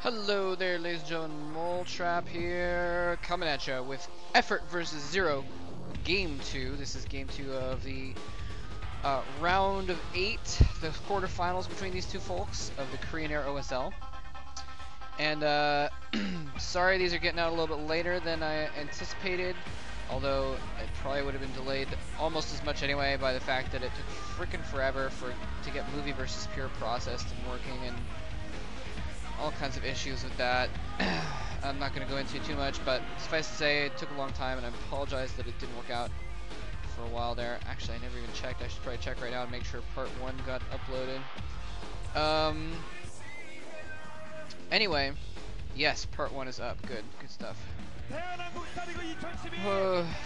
Hello there, ladies and gentlemen. Mole Trap here, coming at you with effOrt versus ZerO, Game 2. This is Game 2 of the round of 8, the quarterfinals between these two folks of the Korean Air OSL. And sorry these are getting out a little bit later than I anticipated, although it probably would have been delayed almost as much anyway by the fact that it took freaking forever to get movie versus pure processed and working, and all kinds of issues with that. I'm not going to go into it too much, but suffice to say it took a long time, and I apologize that it didn't work out for a while there. Actually, I never even checked. I should probably check right now and make sure part 1 got uploaded. Anyway, yes, part 1 is up. Good stuff.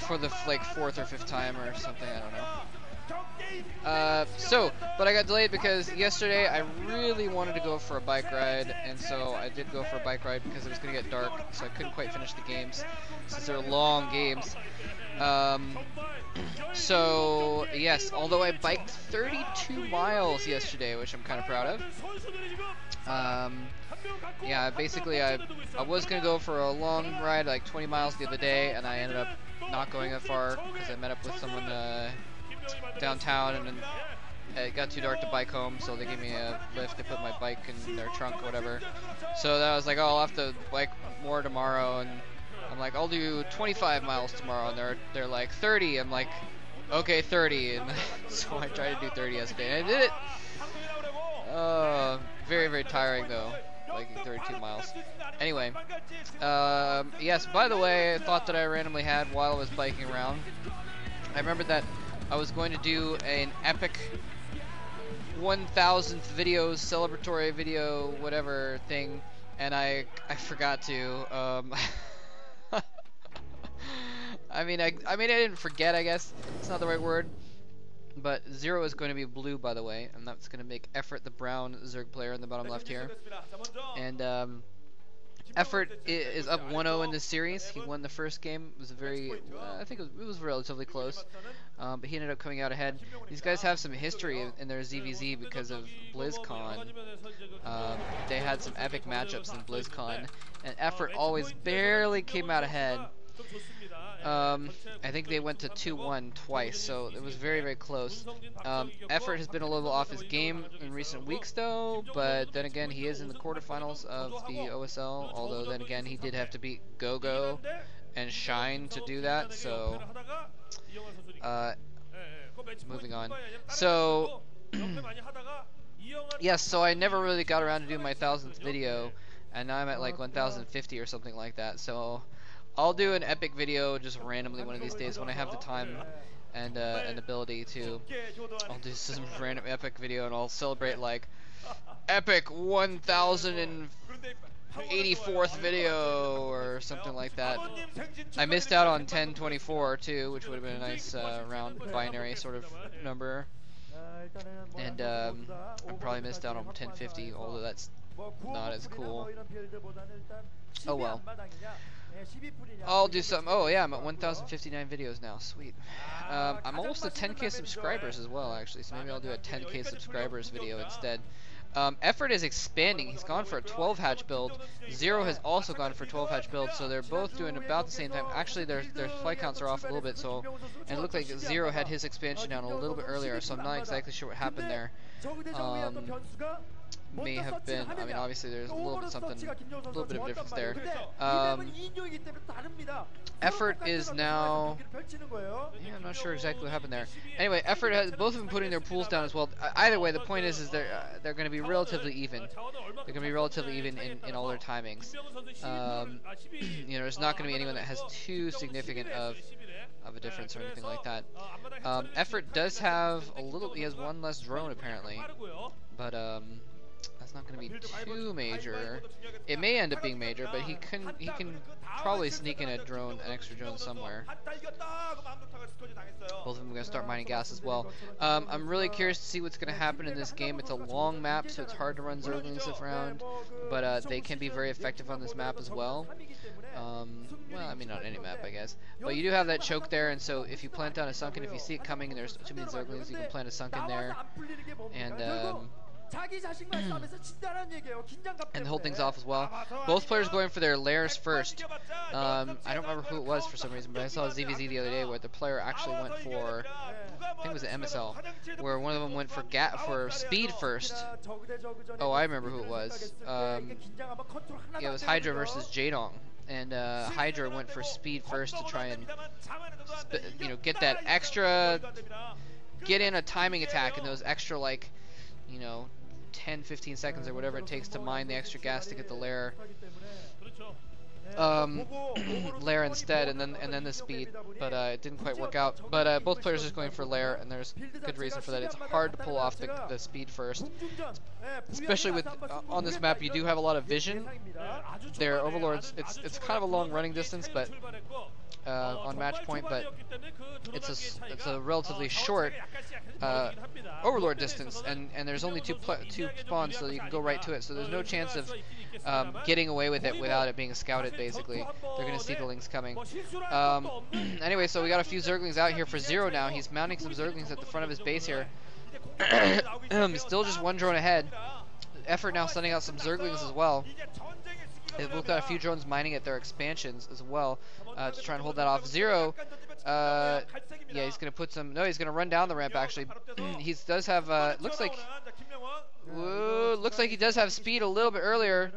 For the like 4th or 5th time or something, I don't know. But I got delayed because yesterday I really wanted to go for a bike ride, and so I did go for a bike ride because it was going to get dark, so I couldn't quite finish the games since they're long games. So yes, although I biked 32 miles yesterday, which I'm kind of proud of. Yeah, basically I was going to go for a long ride, like 20 miles the other day, and I ended up not going that far because I met up with someone downtown, and then it got too dark to bike home, so they gave me a lift. They put my bike in their trunk or whatever. So then I was like, oh, I'll have to bike more tomorrow, and I'm like, I'll do 25 miles tomorrow, and they're like 30. I'm like, okay, 30, and so I tried to do 30 yesterday, and I did it. Very tiring though, biking 32 miles. Anyway, yes, by the way, a thought that I randomly had while I was biking around, I remembered that I was going to do an epic 1000th video, celebratory video, whatever thing, and I forgot to. I mean I didn't forget, I guess. It's not the right word. But ZerO is going to be blue, by the way, and that's going to make effOrt the brown Zerg player in the bottom left here. And effOrt is up 1-0 in this series. He won the first game. It was a very, I think it was relatively close, but he ended up coming out ahead. These guys have some history in their ZVZ because of BlizzCon. They had some epic matchups in BlizzCon, and effOrt always barely came out ahead. I think they went to 2-1 twice, so it was very close. effOrt has been a little off his game in recent weeks though, but then again he is in the quarterfinals of the OSL, although then again he did have to beat GoGo and Shine to do that, so moving on. So yes, so I never really got around to do my 1000th video, and now I'm at like 1050 or something like that, so I'll do an epic video just randomly one of these days when I have the time and ability to. I'll do some random epic video, and I'll celebrate like epic 1084th video or something like that. I missed out on 1024 too, which would have been a nice round binary sort of number, and I probably missed out on 1050, although that's not as cool. Oh well. I'll do something. Oh yeah, I'm at 1059 videos now. Sweet. I'm almost at 10k subscribers as well, actually, so maybe I'll do a 10k subscribers video instead. effOrt is expanding. He's gone for a 12 hatch build. ZerO has also gone for 12 hatch build, so they're both doing about the same time. Actually, their flight counts are off a little bit, so, and it looked like ZerO had his expansion down a little bit earlier, so I'm not exactly sure what happened there. May have been, I mean, obviously there's a little bit something, a little bit of difference there. effOrt is now, yeah, I'm not sure exactly what happened there. Anyway, effOrt has both of them putting their pools down as well. Either way, the point is they're going to be relatively even. They're going to be relatively even in all their timings. You know, there's not going to be anyone that has too significant of a difference or anything like that. effOrt does have a little. He has one less drone apparently, but that's not going to be too major. It may end up being major, but he can probably sneak in an extra drone somewhere. Both of them are going to start mining gas as well. I'm really curious to see what's going to happen in this game. It's a long map, so it's hard to run Zerglings around, but they can be very effective on this map as well. Well, I mean, not any map, I guess. But you do have that choke there, and so if you plant down a sunken, if you see it coming and there's too many Zerglings, you can plant a sunken there. And and hold things off as well. Both players going for their lairs first. I don't remember who it was for some reason, but I saw ZVZ the other day where the player actually went for, I think it was an MSL, where one of them went for speed first. Oh, I remember who it was. Yeah, it was Hydra versus Jadong, and Hydra went for speed first to try and get that extra, get in a timing attack in those extra, like, 10-15 seconds or whatever it takes to mine the extra gas to get the lair instead, and then the speed, but it didn't quite work out. But both players are just going for lair, and there's good reason for that. It's hard to pull off the speed first, especially with on this map. You do have a lot of vision. Their overlords, it's kind of a long running distance, but on match point, but it's a relatively short overlord distance, and there's only two spawns, so you can go right to it. So there's no chance of getting away with it without it being scouted. Basically, they're gonna see the links coming. Anyway, so we got a few Zerglings out here for ZerO now. He's mounting some Zerglings at the front of his base here. Still just one drone ahead. effOrt now sending out some Zerglings as well. They've both got a few drones mining at their expansions as well to try and hold that off. ZerO, yeah, he's gonna put some. No, he's gonna run down the ramp. Actually, he does have. Looks like he does have speed a little bit earlier.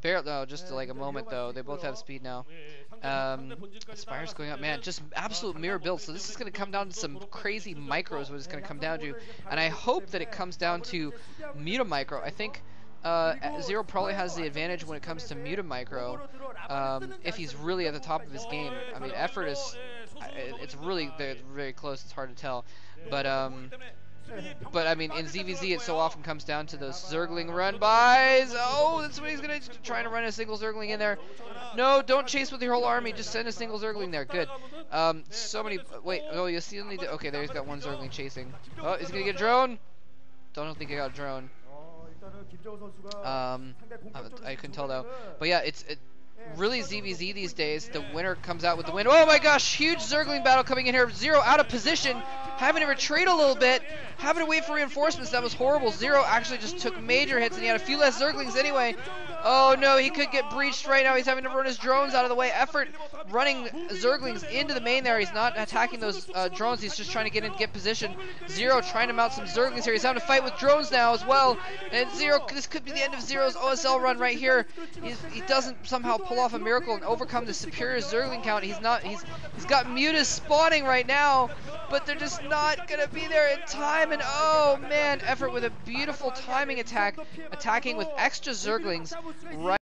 Barely, no, just like a moment though. They both have speed now. Spire's going up, man. Just absolute mirror build. So this is gonna come down to some crazy micros. What it's gonna come down to, and I hope that it comes down to muta micro. I think. ZerO probably has the advantage when it comes to muta micro, if he's really at the top of his game. I mean, effOrt is, it's really very close. It's hard to tell, but I mean, in ZVZ it so often comes down to those Zergling run bys. Oh, that's what he's gonna try to run a single Zergling in there. No, don't chase with your whole army. Just send a single Zergling there. Good. So many. Wait. Oh, you still need to. Okay, there he's got one Zergling chasing. Oh, he's gonna get a drone. Don't think I got a drone. I couldn't tell though, but yeah, it's really ZVZ these days. The winner comes out with the win. Oh my gosh, huge Zergling battle coming in here. ZerO out of position, having to retreat a little bit, having to wait for reinforcements. That was horrible. ZerO actually just took major hits, and he had a few less Zerglings anyway. Oh no, he could get breached right now. He's having to run his drones out of the way. effOrt running Zerglings into the main there. He's not attacking those drones. He's just trying to get position. ZerO trying to mount some Zerglings here. He's having to fight with drones now as well. And ZerO, this could be the end of ZerO's OSL run right here. He doesn't somehow pull off a miracle and overcome the superior Zergling count. He's got mutas spawning right now, but they're just not gonna be there in time. And oh man, effOrt with a beautiful timing attack, attacking with extra Zerglings right